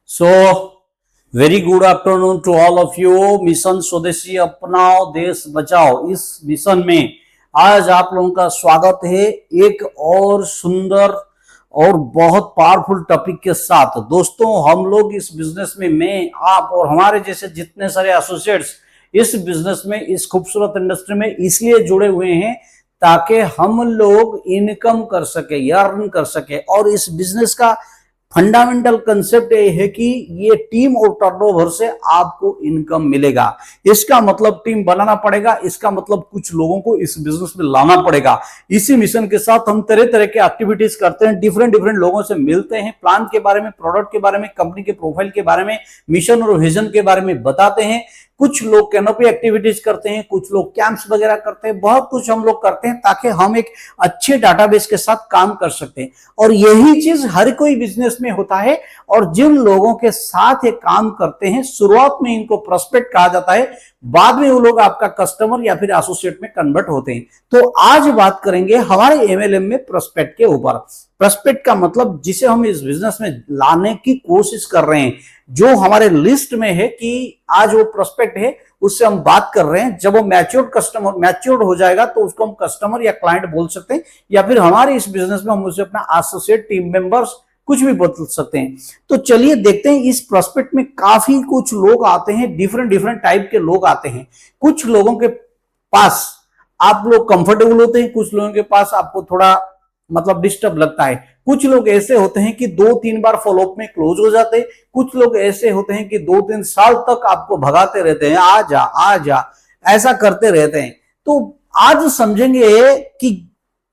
So very good afternoon to all of you. Mission स्वदेशी अपनाओ देश बचाओ, इस मिशन में आज आप लोगों का स्वागत है एक और सुंदर और बहुत पावरफुल टॉपिक के साथ। दोस्तों, हम लोग इस बिजनेस में मैं, आप और हमारे जैसे जितने सारे एसोसिएट्स इस बिजनेस में, इस खूबसूरत इंडस्ट्री में इसलिए जुड़े हुए हैं ताकि हम लोग इनकम कर सके, अर्न कर सके। और इस बिजनेस का फंडामेंटल कंसेप्ट ये है कि ये टीम और टर्नओवर से आपको इनकम मिलेगा। इसका मतलब टीम बनाना पड़ेगा, इसका मतलब कुछ लोगों को इस बिजनेस में लाना पड़ेगा। इसी मिशन के साथ हम तरह तरह के एक्टिविटीज करते हैं, डिफरेंट लोगों से मिलते हैं, प्लान के बारे में, प्रोडक्ट के बारे में, कंपनी के प्रोफाइल के बारे में, मिशन और विजन के बारे में बताते हैं। कुछ लोग कैनोपी एक्टिविटीज करते हैं, कुछ लोग कैंप्स वगैरह करते हैं, बहुत कुछ हम लोग करते हैं ताकि हम एक अच्छे डाटाबेस के साथ काम कर सकते हैं। और यही चीज हर कोई बिजनेस में होता है। और जिन लोगों के साथ ये काम करते हैं, शुरुआत में इनको प्रोस्पेक्ट कहा जाता है, बाद में वो लोग आपका कस्टमर या फिर एसोसिएट में कन्वर्ट होते हैं। तो आज बात करेंगे हमारे एमएलएम में प्रोस्पेक्ट के ऊपर। प्रोस्पेक्ट का मतलब जिसे हम इस बिजनेस में लाने की कोशिश कर रहे हैं, जो हमारे लिस्ट में है कि आज वो प्रोस्पेक्ट है, उससे हम बात कर रहे हैं। जब वो मैच्योर्ड हो जाएगा तो उसको हम कस्टमर या क्लाइंट बोल सकते हैं, या फिर हमारे इस बिजनेस में हम उसे अपना एसोसिएट, टीम मेंबर्स कुछ भी बदल सकते हैं। तो चलिए देखते हैं। इस प्रोस्पेक्ट में काफी कुछ लोग आते हैं, डिफरेंट टाइप के लोग आते हैं। कुछ लोगों के पास आप लोग कंफर्टेबल होते हैं, कुछ लोगों के पास आपको थोड़ा मतलब डिस्टर्ब लगता है। कुछ लोग ऐसे होते हैं कि 2-3 बार फॉलोअप में क्लोज हो जाते हैं। कुछ लोग ऐसे होते हैं कि 2-3 साल तक आपको भगाते रहते हैं, आ जा ऐसा करते रहते हैं। तो आज समझेंगे कि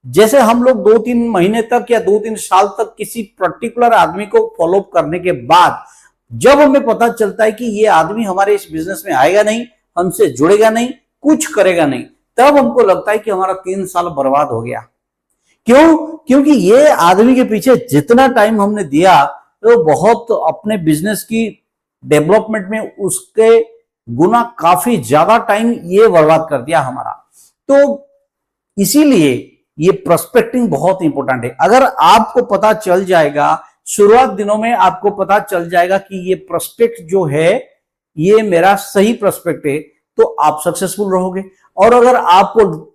जैसे हम लोग 2-3 महीने तक या 2-3 साल तक किसी पर्टिकुलर आदमी को फॉलोअप करने के बाद जब हमें पता चलता है कि ये आदमी हमारे इस बिजनेस में आएगा नहीं, हमसे जुड़ेगा नहीं, कुछ करेगा नहीं, तब हमको लगता है कि हमारा 3 साल बर्बाद हो गया। क्यों? क्योंकि ये आदमी के पीछे जितना टाइम हमने दिया तो बहुत अपने बिजनेस की डेवलपमेंट में उसके गुना काफी ज्यादा टाइम ये बर्बाद कर दिया हमारा। तो इसीलिए ये प्रोस्पेक्टिंग बहुत इंपॉर्टेंट है। अगर आपको पता चल जाएगा, शुरुआत दिनों में आपको पता चल जाएगा कि ये प्रोस्पेक्ट जो है ये मेरा सही प्रोस्पेक्ट है, तो आप सक्सेसफुल रहोगे। और अगर आपको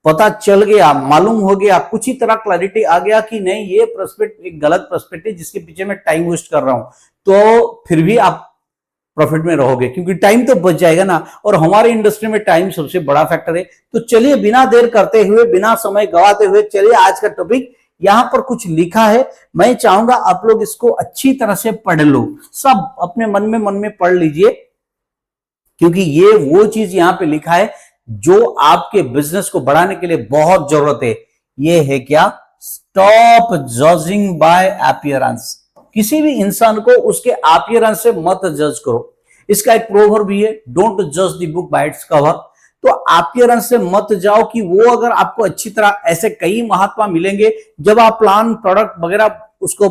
पता चल गया, मालूम हो गया, कुछ ही तरह क्लैरिटी आ गया कि नहीं ये प्रोस्पेक्ट एक गलत प्रोस्पेक्ट है जिसके पीछे मैं टाइम वेस्ट कर रहा हूं, तो फिर भी आप प्रॉफिट में रहोगे, क्योंकि टाइम तो बच जाएगा ना। और हमारी इंडस्ट्री में टाइम सबसे बड़ा फैक्टर है। तो चलिए बिना देर करते हुए, बिना समय गवाते हुए, चलिए आज का टॉपिक, यहां पर कुछ लिखा है, मैं चाहूंगा आप लोग इसको अच्छी तरह से पढ़ लो, सब अपने मन में पढ़ लीजिए, क्योंकि ये वो चीज यहां पे लिखा है जो आपके बिजनेस को बढ़ाने के लिए बहुत जरूरत है। ये है क्या? Stop judging by appearance. किसी भी इंसान को उसके अपीयरेंस से मत जज करो। इसका एक प्रोवर्ब भी है, डोंट जज the book by its cover. तो अपीयरेंस से मत जाओ कि वो अगर आपको अच्छी तरह, ऐसे कई महात्मा मिलेंगे जब आप प्लान, प्रोडक्ट वगैरह उसको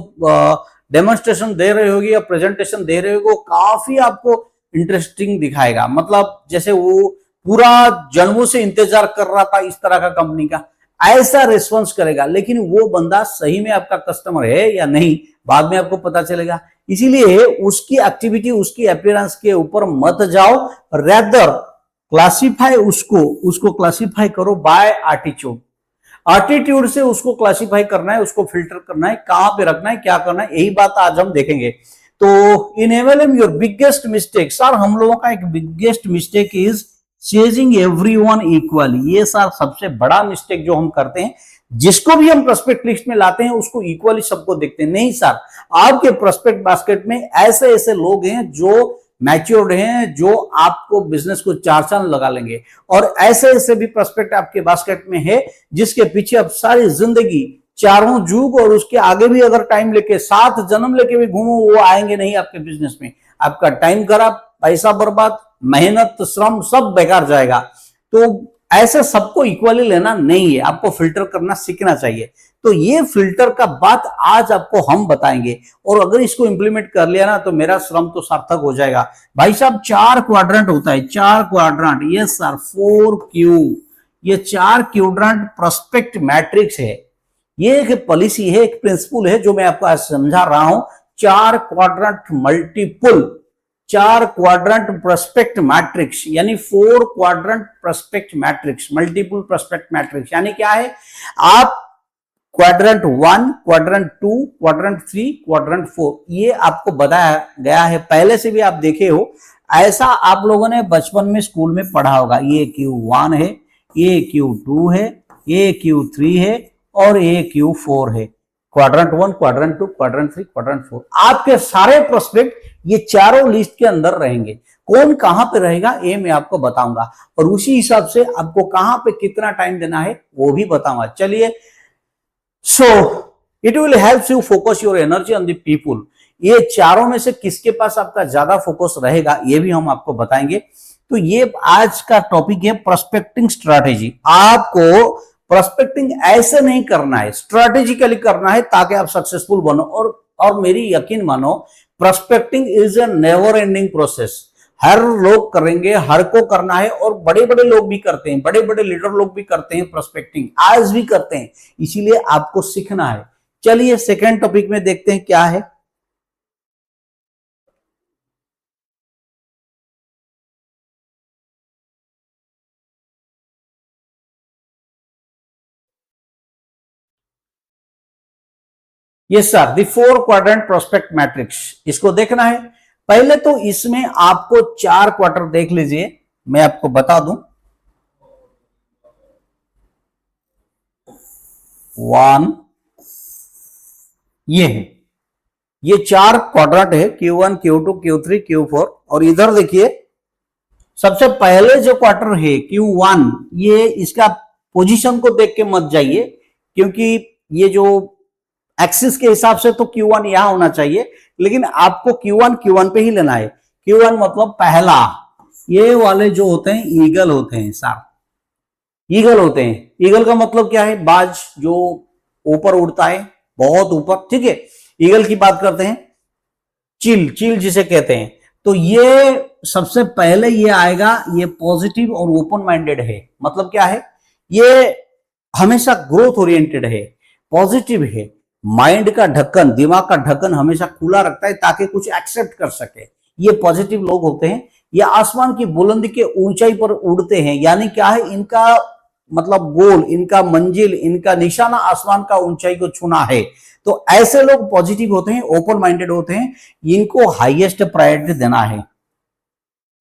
डेमोन्स्ट्रेशन दे रहे होगी या प्रेजेंटेशन दे रहे होगी, काफी आपको इंटरेस्टिंग दिखाएगा। मतलब जैसे वो पूरा जन्मों से इंतजार कर रहा था इस तरह का कंपनी का, ऐसा रिस्पॉन्स करेगा। लेकिन वो बंदा सही में आपका कस्टमर है या नहीं, बाद में आपको पता चलेगा। इसीलिए उसकी एक्टिविटी, उसकी अपीयरेंस के ऊपर मत जाओ, रेदर क्लासिफाई उसको क्लासिफाई करो बाय एटीट्यूड। एटीट्यूड से उसको क्लासिफाई करना है, उसको फिल्टर करना है, कहां पे रखना है, क्या करना है, यही बात आज हम देखेंगे। तो in MLM your biggest mistake, sir हम लोगों का एक biggest mistake is chasing everyone equally. ये सर सबसे बड़ा मिस्टेक जो हम करते हैं, जिसको भी हम प्रोस्पेक्ट लिस्ट में लाते हैं उसको इक्वली सबको देखते हैं। नहीं सर, आपके प्रोस्पेक्ट बास्केट में ऐसे ऐसे लोग हैं जो मैच्योर्ड हैं, जो आपको बिजनेस को 4 साल लगा लेंगे। और ऐसे ऐसे भी प्रोस्पेक्ट आपके बास्केट में है जिसके पीछे अब सारी जिंदगी, चारों जुग और उसके आगे भी अगर टाइम लेके, 7 जन्म लेके भी घूमो, वो आएंगे नहीं आपके बिजनेस में। आपका टाइम खराब, पैसा बर्बाद, मेहनत, श्रम सब बेकार जाएगा। तो ऐसे सबको इक्वली लेना नहीं है, आपको फिल्टर करना सीखना चाहिए। तो ये फिल्टर का बात आज आपको हम बताएंगे, और अगर इसको इंप्लीमेंट कर लिया ना तो मेरा श्रम तो सार्थक हो जाएगा। भाई साहब 4 क्वाड्रेंट होता है, 4 क्वाड्रेंट, ये सर 4Q, ये 4 क्वाड्रेंट प्रोस्पेक्ट मैट्रिक्स है। ये एक पॉलिसी है, एक प्रिंसिपल है जो मैं आपको आज समझा रहा हूं। चार क्वाड्रेंट मल्टीपल, चार क्वाड्रेंट प्रोस्पेक्ट मैट्रिक्स, यानी 4 quadrant prospect matrix, multiple prospect matrix. यानी क्या है, आप क्वाड्रेंट 1, क्वाड्रेंट 2, क्वाड्रेंट 3, क्वाड्रेंट 4, ये आपको बताया गया है, पहले से भी आप देखे हो। ऐसा आप लोगों ने बचपन में स्कूल में पढ़ा होगा। ये Q1 है, ये Q2 है, ये Q3 है और ये Q4 है। क्वाड्रेंट 1, क्वाड्रेंट 2, क्वाड्रेंट 3, क्वाड्रेंट 4, आपके सारे प्रोस्पेक्ट ये चारों लिस्ट के अंदर रहेंगे। कौन कहां पे रहेगा ये मैं आपको बताऊंगा, और उसी हिसाब से आपको कहां पे कितना टाइम देना है वो भी बताऊंगा। चलिए, so it will help you focus your energy on the people. ये चारों में से किसके पास आपका ज्यादा फोकस रहेगा ये भी हम आपको बताएंगे। तो ये आज का टॉपिक है प्रोस्पेक्टिंग स्ट्रैटेजी। आपको प्रोस्पेक्टिंग ऐसे नहीं करना है, स्ट्रैटेजिकली करना है ताकि आप सक्सेसफुल बनो। और मेरी यकीन मानो, prospecting is a never ending process. हर लोग करेंगे, हर को करना है, और बड़े बड़े लोग भी करते हैं, बड़े बड़े लीडर लोग भी करते हैं प्रोस्पेक्टिंग, आज भी करते हैं, इसीलिए आपको सीखना है। चलिए सेकेंड टॉपिक में देखते हैं क्या है। Yes sir, the 4 quadrant prospect matrix, इसको देखना है। पहले तो इसमें आपको 4 क्वार्टर देख लीजिए, मैं आपको बता दूं। 1, ये है, ये 4 क्वाड्रेंट है, Q1, Q2, Q3, Q4। और इधर देखिए, सबसे पहले जो क्वार्टर है Q1, ये इसका पोजीशन को देख के मत जाइए, क्योंकि ये जो एक्सिस के हिसाब से तो Q1 यहां होना चाहिए, लेकिन आपको Q1 पे ही लेना है। Q1 मतलब पहला, ये वाले जो होते हैं ईगल होते हैं सर, ईगल होते हैं। ईगल का मतलब क्या है, बाज जो ऊपर उड़ता है, बहुत ऊपर, ठीक है। ईगल की बात करते हैं, चिल, चिल जिसे कहते हैं। तो ये सबसे पहले ये आएगा, ये पॉजिटिव और ओपन माइंडेड है। मतलब क्या है, ये हमेशा ग्रोथ ओरिएंटेड है, पॉजिटिव है, माइंड का ढक्कन, दिमाग का ढक्कन हमेशा खुला रखता है ताकि कुछ एक्सेप्ट कर सके। ये पॉजिटिव लोग होते हैं। ये आसमान की बुलंदी के ऊंचाई पर उड़ते हैं, यानी क्या है, इनका मतलब गोल, इनका मंजिल, इनका निशाना आसमान का ऊंचाई को छूना है। तो ऐसे लोग पॉजिटिव होते हैं, ओपन माइंडेड होते हैं, इनको हाईएस्ट प्रायोरिटी देना है।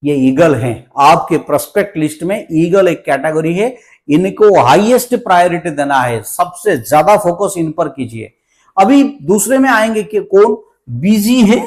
ये ईगल हैं, आपके प्रोस्पेक्ट लिस्ट में ईगल एक कैटेगरी है, इनको हाईएस्ट प्रायोरिटी देना है, सबसे ज्यादा फोकस इन पर कीजिए। अभी दूसरे में आएंगे कि कौन बिजी है,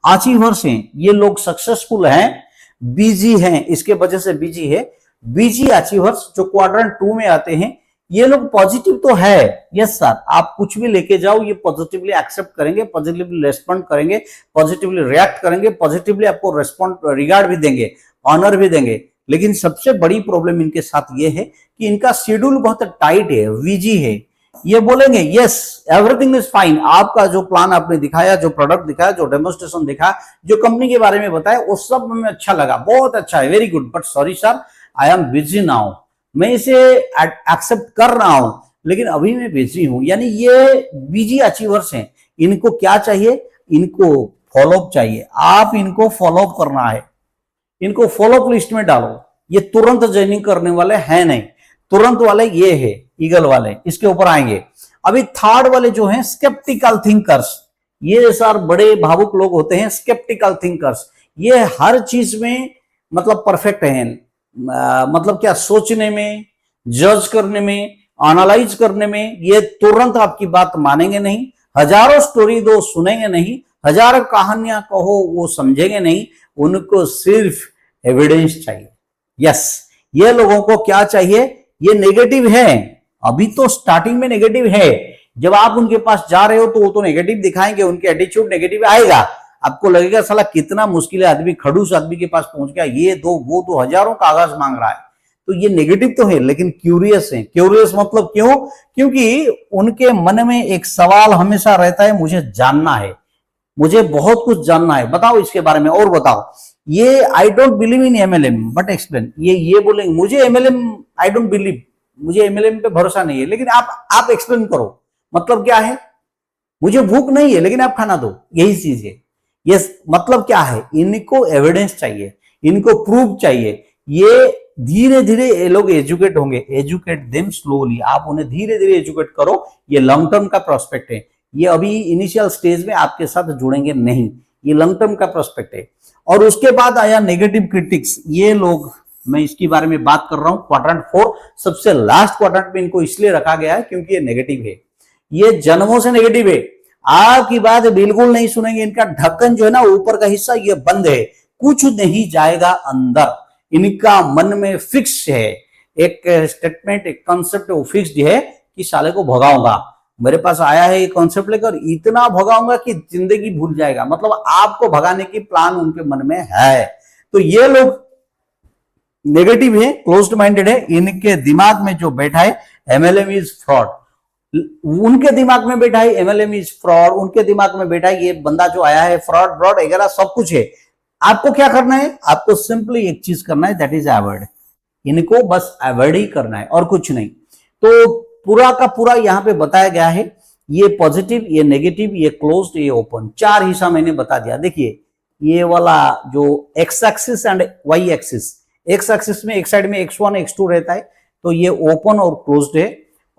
अचीवर्स हैं, ये लोग सक्सेसफुल हैं, बिजी हैं, इसके वजह से बिजी है। बिजी अचीवर्स जो क्वाड्रेंट 2 में आते हैं, ये लोग पॉजिटिव तो है, यस सर, आप कुछ भी लेके जाओ ये पॉजिटिवली एक्सेप्ट करेंगे, पॉजिटिवली रेस्पॉन्ड करेंगे, पॉजिटिवली रिएक्ट करेंगे, पॉजिटिवली आपको रेस्पॉन्ड, रिगार्ड भी देंगे, ऑनर भी देंगे। लेकिन सबसे बड़ी प्रॉब्लम इनके साथ ये है कि इनका शेड्यूल बहुत टाइट है, बिजी है। ये बोलेंगे यस एवरीथिंग इज फाइन, आपका जो प्लान आपने दिखाया, जो प्रोडक्ट दिखाया, जो डेमोस्ट्रेशन दिखाया, जो कंपनी के बारे में बताया, वो सब में अच्छा लगा, बहुत अच्छा है, very good, but sorry sir, I am busy now, मैं इसे एक्सेप्ट कर रहा हूं लेकिन अभी मैं बिजी हूं। यानी ये बिजी अचीवर्स हैं। इनको क्या चाहिए, इनको फॉलोअप चाहिए, आप इनको फॉलोअप करना है, इनको फॉलोअप लिस्ट में डालो। ये तुरंत ज्वाइनिंग करने वाले हैं नहीं, तुरंत वाले ये है ईगल वाले, इसके ऊपर आएंगे। अभी थर्ड वाले जो हैं स्केप्टिकल थिंकर्स, ये सर बड़े भावुक लोग होते हैं, स्केप्टिकल थिंकर्स। ये हर चीज में मतलब परफेक्ट हैं, मतलब क्या, सोचने में, जज करने में, एनालाइज करने में, ये तुरंत आपकी बात मानेंगे नहीं। हजारों स्टोरी दो, सुनेंगे नहीं, हजारों कहानियां कहो, वो समझेंगे नहीं, उनको सिर्फ एविडेंस चाहिए। यस, ये लोगों को क्या चाहिए, ये नेगेटिव है, अभी तो स्टार्टिंग में नेगेटिव है, जब आप उनके पास जा रहे हो तो वो तो नेगेटिव दिखाएंगे, उनके एटीट्यूड नेगेटिव आएगा, आपको लगेगा साला कितना मुश्किल है, आदमी खड़ूस आदमी के पास पहुंच गया, ये दो वो दो, हजारों कागज मांग रहा है। तो ये नेगेटिव तो है लेकिन क्यूरियस है। क्यूरियस मतलब क्यों, क्योंकि उनके मन में एक सवाल हमेशा रहता है, मुझे जानना है, मुझे बहुत कुछ जानना है, बताओ इसके बारे में और बताओ। ये I don't believe in MLM but explain, ये बोलेंगे मुझे एमएलएम, आई डोंट बिलीव, मुझे एमएलएम पे भरोसा नहीं है, लेकिन आप एक्सप्लेन करो, मतलब क्या है, मुझे भूख नहीं है लेकिन आप खाना दो, यही चीज है। ये मतलब क्या है, इनको एविडेंस चाहिए, इनको प्रूफ चाहिए। ये धीरे धीरे ये लोग एजुकेट होंगे, एजुकेट देम स्लोली, आप उन्हें धीरे धीरे एजुकेट करो। ये लॉन्ग टर्म का प्रोस्पेक्ट है, ये अभी इनिशियल स्टेज में आपके साथ जुड़ेंगे नहीं, ये लॉन्ग टर्म का प्रोस्पेक्ट है। और उसके बाद आया नेगेटिव क्रिटिक्स, ये लोग, मैं इसके बारे में बात कर रहा हूं। क्वाड्रेंट 4 सबसे लास्ट क्वाड्रेंट में इनको इसलिए रखा गया है क्योंकि ये नेगेटिव है, ये जन्मों से नेगेटिव है। आपकी बात बिल्कुल नहीं सुनेंगे, इनका ढक्कन जो है ना ऊपर का हिस्सा ये बंद है, कुछ नहीं जाएगा अंदर। इनका मन में फिक्स है, एक स्टेटमेंट, एक कॉन्सेप्ट वो फिक्स्ड है कि साले को भगाऊंगा, मेरे पास आया है ये कॉन्सेप्ट लेकर, इतना भगाऊंगा कि जिंदगी भूल जाएगा। मतलब आपको भगाने की प्लान उनके मन में है। तो ये लोग नेगेटिव है, क्लोज्ड माइंडेड है, इनके दिमाग में जो बैठा है एमएलएम इज फ्रॉड, उनके दिमाग में बैठा है एमएलएम इज फ्रॉड, उनके दिमाग में बैठा है ये बंदा जो आया है फ्रॉड ब्रॉड वगैरह सब कुछ है। आपको क्या करना है, आपको सिंपली एक चीज करना है, दैट इज अवॉइड। इनको बस अवॉइड ही करना है और कुछ नहीं। तो पूरा का पूरा यहाँ पे बताया गया है, ये पॉजिटिव, ये नेगेटिव, ये क्लोज्ड, ये ओपन, चार हिस्सा मैंने बता दिया। देखिए ये वाला जो x axis and y axis, x axis में एक साइड में x1 x2 रहता है, तो ये ओपन और क्लोज्ड है,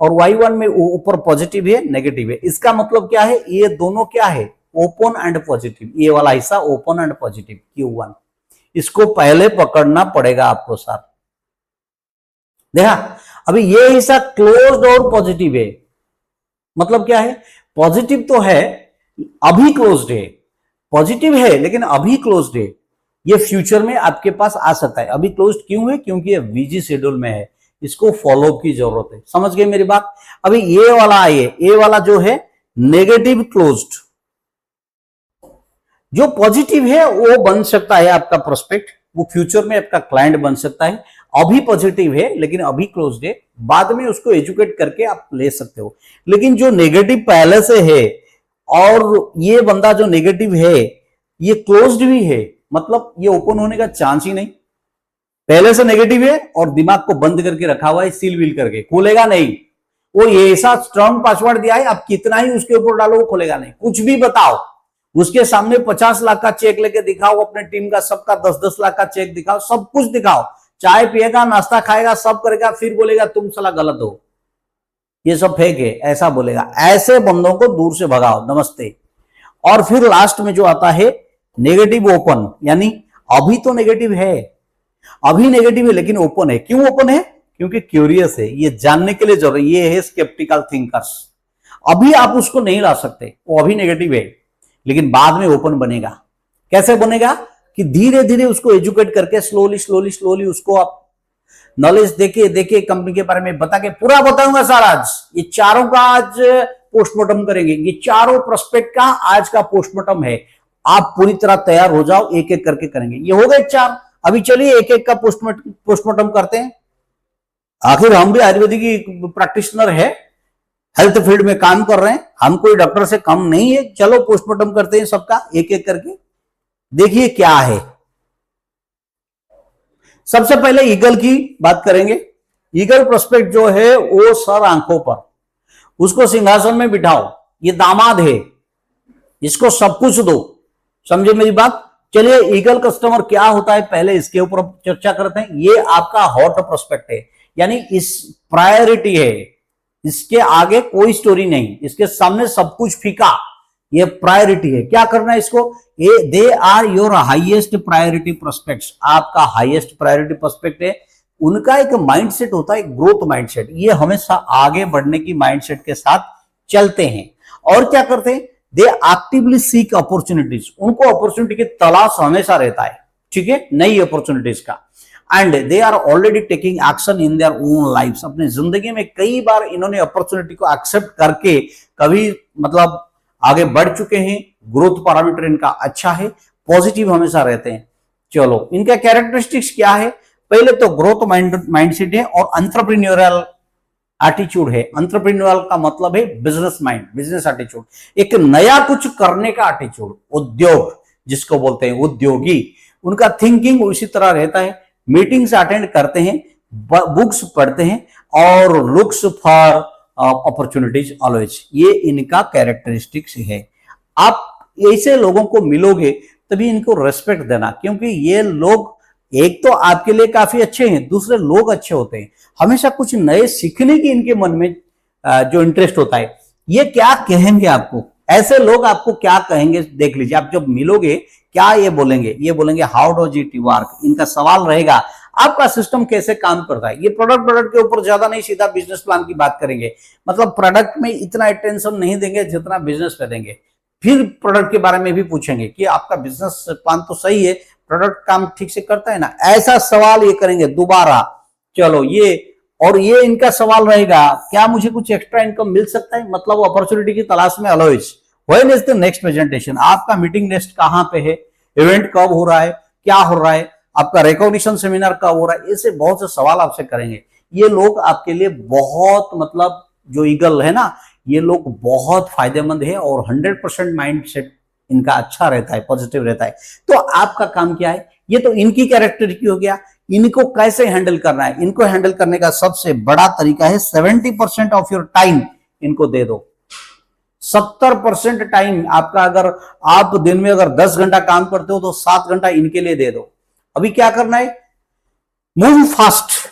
और y1 में ऊपर पॉजिटिव है नेगेटिव है। इसका मतलब क्या है, ये दोनों क्या है, ओपन एंड पॉजिटिव, ये वाला हिस्सा ओपन एंड पॉजिटिव Q1, इसको पहले पकड़ना पड़ेगा आपको सर। देखा, अभी ये हिस्सा क्लोज्ड और पॉजिटिव है, मतलब क्या है, पॉजिटिव तो है अभी क्लोज्ड है, पॉजिटिव है लेकिन अभी क्लोज्ड है, ये फ्यूचर में आपके पास आ सकता है। अभी क्लोज्ड क्यों है, क्योंकि ये बीजी शेड्यूल में है, इसको फॉलो की जरूरत है। समझ गए मेरी बात। अभी ये वाला आइए, ये वाला जो है नेगेटिव क्लोज्ड, जो पॉजिटिव है वो बन सकता है आपका प्रोस्पेक्ट, वो फ्यूचर में आपका क्लाइंट बन सकता है। अभी पॉजिटिव है लेकिन अभी क्लोज्ड है, बाद में उसको एजुकेट करके आप ले सकते हो। लेकिन जो नेगेटिव पहले से है, और ये बंदा जो नेगेटिव है ये क्लोज्ड भी है, मतलब ये ओपन होने का चांस ही नहीं, पहले से नेगेटिव है और दिमाग को बंद करके रखा हुआ है, सील विल करके, खोलेगा नहीं। वो ऐसा स्ट्रॉन्ग पासवर्ड दिया है, आप कितना ही उसके ऊपर डालो वो खोलेगा नहीं। कुछ भी बताओ, उसके सामने 50 लाख का चेक लेके दिखाओ, अपने टीम का सबका 10-10 लाख का चेक दिखाओ, सब कुछ दिखाओ, चाय पिएगा, नाश्ता खाएगा, सब करेगा, फिर बोलेगा तुम साला गलत हो, ये सब फेक है, ऐसा बोलेगा। ऐसे बंदों को दूर से भगाओ, नमस्ते। और फिर लास्ट में जो आता है नेगेटिव ओपन, यानी अभी तो नेगेटिव है, अभी नेगेटिव है लेकिन ओपन है। क्यों ओपन है, क्योंकि क्यूरियस है, ये जानने के लिए जरूरी, ये है स्केप्टिकल थिंकर्स। अभी आप उसको नहीं ला सकते, वो अभी नेगेटिव है लेकिन बाद में ओपन बनेगा। कैसे बनेगा, कि धीरे धीरे उसको एजुकेट करके स्लोली स्लोली स्लोली उसको आप नॉलेज देके देके कंपनी के बारे में बता के पूरा बताऊंगा सर। आज ये चारों का आज पोस्टमार्टम करेंगे, ये चारों प्रोस्पेक्ट का आज का पोस्टमार्टम है। आप पूरी तरह तैयार हो जाओ, एक एक करके करेंगे। ये हो गए चार, अभी चलिए एक एक का पोस्टमार्टम करते हैं। आखिर हम भी आयुर्वेदिक प्रैक्टिशनर है, हेल्थ फील्ड में काम कर रहे हैं, हम कोई डॉक्टर से कम नहीं है। चलो पोस्टमार्टम करते हैं सबका एक एक करके। देखिए क्या है, सबसे पहले ईगल की बात करेंगे। ईगल प्रोस्पेक्ट जो है वो सर आंखों पर, उसको सिंहासन में बिठाओ, ये दामाद है, इसको सब कुछ दो। समझे मेरी बात। चलिए ईगल कस्टमर क्या होता है पहले इसके ऊपर चर्चा करते हैं। ये आपका हॉट प्रोस्पेक्ट है, यानी इस प्रायोरिटी है, इसके आगे कोई स्टोरी नहीं, इसके सामने सब कुछ फीका, ये प्रायोरिटी है। क्या करना है इसको, ये they are your highest priority prospects, आपका हाईएस्ट प्रायोरिटी प्रोस्पेक्ट है। उनका एक माइंडसेट होता है, ग्रोथ माइंडसेट, ये हमेशा आगे बढ़ने की माइंडसेट के साथ चलते हैं। और क्या करते हैं, दे एक्टिवली सीक अपॉर्चुनिटीज, उनको अपॉर्चुनिटी की तलाश हमेशा रहता है, ठीक है, नई अपॉर्चुनिटीज का। And they are already taking action in their own lifes, अपनी जिंदगी में कई बार इन्होंने अपॉर्चुनिटी को एक्सेप्ट करके कभी मतलब आगे बढ़ चुके हैं। ग्रोथ पैरामीटर इनका अच्छा है, पॉजिटिव हमेशा रहते हैं। चलो इनका कैरेक्टरिस्टिक्स क्या है, पहले तो ग्रोथ माइंडसेट है और एंटरप्रेन्योरियल एटीट्यूड है। एंटरप्रेन्योरल का मतलब है बिजनेस माइंड, बिजनेस एटीट्यूड, एक नया कुछ करने का एटीट्यूड, उद्योग जिसको बोलते हैं, उद्योगी। उनका थिंकिंग उसी तरह रहता है, मीटिंग्स अटेंड करते हैं, बुक्स पढ़ते हैं और लुक्स फॉर अपॉर्चुनिटीज ऑलवेज, ये इनका कैरेक्टरिस्टिक्स है। आप ऐसे लोगों को मिलोगे तभी इनको रेस्पेक्ट देना, क्योंकि ये लोग एक तो आपके लिए काफी अच्छे हैं, दूसरे लोग अच्छे होते हैं, हमेशा कुछ नए सीखने की इनके मन में जो इंटरेस्ट होता है। ये क्या कहेंगे आपको, ऐसे लोग आपको क्या कहेंगे देख लीजिए, आप जब मिलोगे क्या ये बोलेंगे हाउ डज इट वर्क। इनका सवाल रहेगा आपका सिस्टम कैसे काम करता है। ये प्रोडक्ट के ऊपर ज्यादा नहीं, सीधा बिजनेस प्लान की बात करेंगे, मतलब प्रोडक्ट में इतना अटेंशन नहीं देंगे जितना बिजनेस पे देंगे। फिर प्रोडक्ट के बारे में भी पूछेंगे कि आपका बिजनेस प्लान तो सही है, प्रोडक्ट काम ठीक से करता है ना, ऐसा सवाल ये करेंगे दोबारा। चलो ये, और ये इनका सवाल रहेगा क्या मुझे कुछ एक्स्ट्रा इनकम मिल सकता है, मतलब अपॉर्चुनिटी की तलाश में always. When is the next presentation, आपका मीटिंग नेक्स्ट कहां पे है, इवेंट कब हो रहा है, क्या हो रहा है, आपका रिकॉग्निशन सेमिनार कब हो रहा है, ऐसे बहुत से सवाल आपसे करेंगे। ये लोग आपके लिए बहुत, मतलब जो ईगल है ना, ये लोग बहुत फायदेमंद है और 100% माइंड सेट इनका अच्छा रहता है, पॉजिटिव रहता है। तो आपका काम क्या है, ये तो इनकी कैरेक्टरिस्टिक हो गया। इनको कैसे हैंडल करना है, इनको हैंडल करने का सबसे बड़ा तरीका है 70% ऑफ योर टाइम इनको दे दो। 70% टाइम आपका, अगर आप दिन में अगर 10 घंटा काम करते हो तो 7 घंटा इनके लिए दे दो। अभी क्या करना है, मूव फास्ट,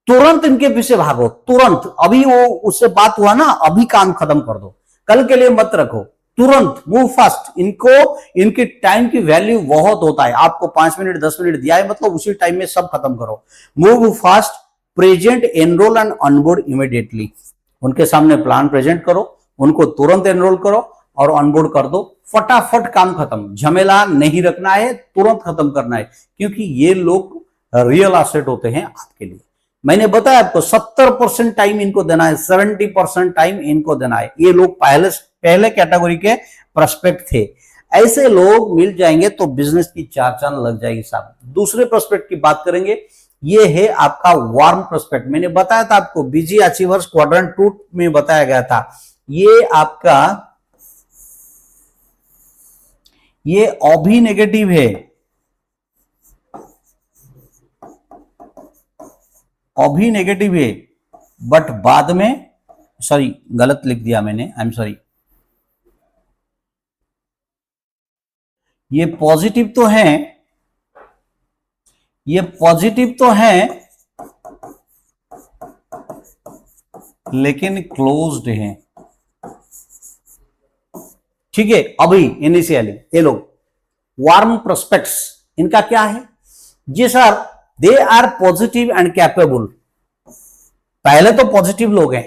तुरंत इनके पीछे भागो, तुरंत। अभी वो उससे बात हुआ ना, अभी काम खत्म कर दो, कल के लिए मत रखो, तुरंत मूव फास्ट। इनको, इनकी टाइम की वैल्यू बहुत होता है। आपको 5 मिनट 10 मिनट दिया है, मतलब उसी टाइम में सब खत्म करो। Move fast, present, enrol and onboard immediately. उनके सामने प्लान प्रेजेंट करो, उनको तुरंत एनरोल करो और ऑनबोर्ड कर दो, फटाफट काम खत्म। झमेला नहीं रखना है, तुरंत खत्म करना है, क्योंकि ये लोग रियल एसेट होते हैं आपके लिए। मैंने बताया आपको 70% टाइम इनको देना है, 70% टाइम इनको देना है। ये लोग पहले कैटेगरी के प्रोस्पेक्ट थे। ऐसे लोग मिल जाएंगे तो बिजनेस की चार चांद लग जाएगी साहब। दूसरे प्रोस्पेक्ट की बात करेंगे, ये है आपका वार्म प्रोस्पेक्ट। मैंने बताया था आपको, बिजी अचीवर्स क्वाड्रेंट 2 में बताया गया था। ये आपका, ये अभी नेगेटिव है, अभी नेगेटिव है, बट बाद में, सॉरी गलत लिख दिया मैंने, आई एम सॉरी। ये पॉजिटिव तो है, ये पॉजिटिव तो है, लेकिन क्लोज्ड है। ठीक है, अभी इनिशियली ये लोग वार्म प्रोस्पेक्ट्स, इनका क्या है जी sir, they are positive and capable. पहले तो पॉजिटिव लोग हैं,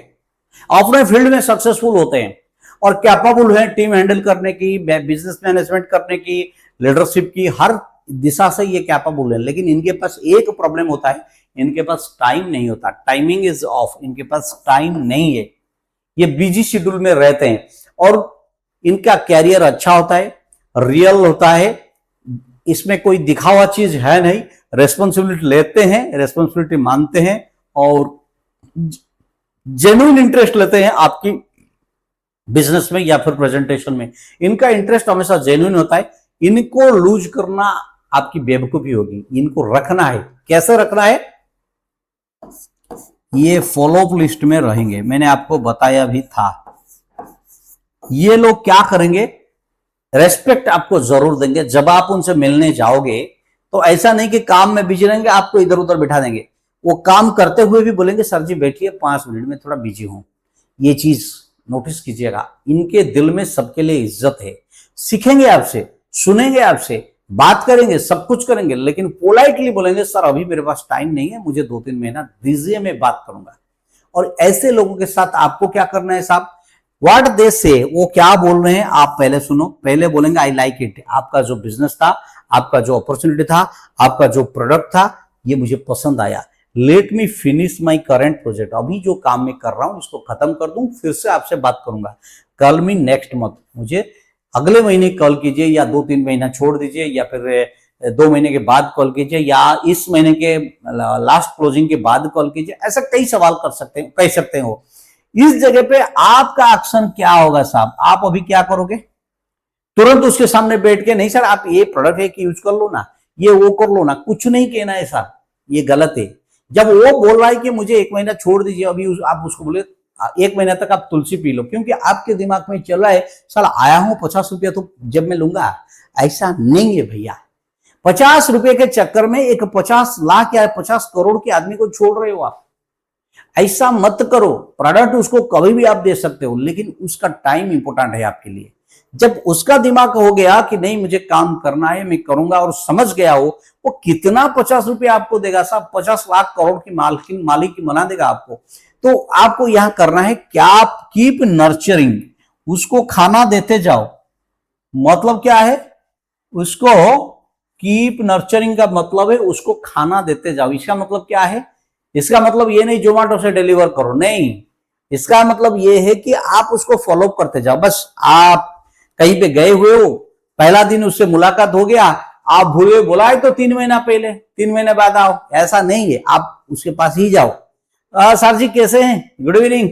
अपने फील्ड में सक्सेसफुल होते हैं और कैपेबल है टीम हैंडल करने की, बिजनेस मैनेजमेंट करने की, लीडरशिप की, हर दिशा से ये कैपेबल है। लेकिन इनके पास एक प्रॉब्लम होता है, इनके पास टाइम नहीं होता, टाइमिंग इज ऑफ, इनके पास टाइम नहीं है। ये बिजी शेड्यूल में रहते हैं और इनका कैरियर अच्छा होता है, रियल होता है, इसमें कोई दिखावा चीज है नहीं, रेस्पॉन्सिबिलिटी लेते हैं, रेस्पॉन्सिबिलिटी मानते हैं और जेन्युइन इंटरेस्ट लेते हैं आपकी बिजनेस में या फिर प्रेजेंटेशन में। इनका इंटरेस्ट हमेशा जेन्युइन होता है। इनको लूज करना आपकी बेवकूफी होगी, इनको रखना है। कैसे रखना है, ये फॉलोअप लिस्ट में रहेंगे, मैंने आपको बताया भी था। ये लोग क्या करेंगे, रेस्पेक्ट आपको जरूर देंगे। जब आप उनसे मिलने जाओगे तो ऐसा नहीं कि काम में बिजी रहेंगे, आपको इधर उधर बिठा देंगे। वो काम करते हुए भी बोलेंगे सर जी बैठिए 5 मिनट में थोड़ा बिजी हूं। ये चीज नोटिस कीजिएगा, इनके दिल में सबके लिए इज्जत है। सीखेंगे आपसे, सुनेंगे आपसे, बात करेंगे, सब कुछ करेंगे, लेकिन पोलाइटली बोलेंगे सर अभी मेरे पास टाइम नहीं है, मुझे 2-3 महीना दीजिए, मैं बात करूंगा। और ऐसे लोगों के साथ आपको क्या करना है साहब, व्हाट दे से, वो क्या बोल रहे हैं आप पहले सुनो। पहले बोलेंगे आई लाइक इट, आपका जो बिजनेस था, आपका जो अपॉर्चुनिटी था, आपका जो प्रोडक्ट था, ये मुझे पसंद आया। Let me finish my current project, अभी जो काम मैं कर रहा हूं इसको खत्म कर दूं, फिर से आपसे बात करूंगा। कल मी नेक्स्ट मंथ, मुझे अगले महीने कॉल कीजिए, या 2-3 महीना छोड़ दीजिए, या फिर 2 महीने के बाद कॉल कीजिए, या इस महीने के लास्ट क्लोजिंग के बाद कॉल कीजिए। ऐसा कई सवाल कर सकते हैं, कह सकते हो। इस जगह पे आपका एक्शन क्या होगा साहब, आप अभी क्या करोगे, तुरंत उसके सामने बैठ के नहीं सर आप ये प्रोडक्ट है कि यूज कर लो ना, ये वो कर लो ना, कुछ नहीं कहना है साहब, ये गलत है। जब वो बोल रहा है कि मुझे 1 महीना छोड़ दीजिए, अभी आप उसको बोले 1 महीने तक आप तुलसी पी लो, क्योंकि आपके दिमाग में चल रहा है साला आया हूं 50 रुपया तो जब मैं लूंगा। ऐसा नहीं है भैया। 50 रुपए के चक्कर में एक 50 लाख या 50 करोड़ के आदमी को छोड़ रहे हो आप। ऐसा मत करो। प्रोडक्ट उसको कभी भी आप दे सकते हो, लेकिन उसका टाइम इंपॉर्टेंट है आपके लिए। जब उसका दिमाग हो गया कि नहीं मुझे काम करना है, मैं करूंगा, और समझ गया हो, वो कितना 50 रुपया आपको देगा साहब, 50 लाख करोड़ की मालिक बना देगा आपको। तो आपको यहां करना है क्या, कीप नर्चरिंग, उसको खाना देते जाओ। मतलब क्या है, उसको कीप नर्चरिंग का मतलब है उसको खाना देते जाओ। इसका मतलब क्या है, इसका मतलब ये नहीं जोमेटो से डिलीवर करो, नहीं। इसका मतलब ये है कि आप उसको फॉलो करते जाओ। बस आप कहीं पे गए हुए हो, पहला दिन उससे मुलाकात हो गया, आप भूले बुलाए तो 3 महीना पहले, 3 महीने बाद आओ, ऐसा नहीं है। आप उसके पास ही जाओ। सर जी कैसे हैं, गुड इवनिंग।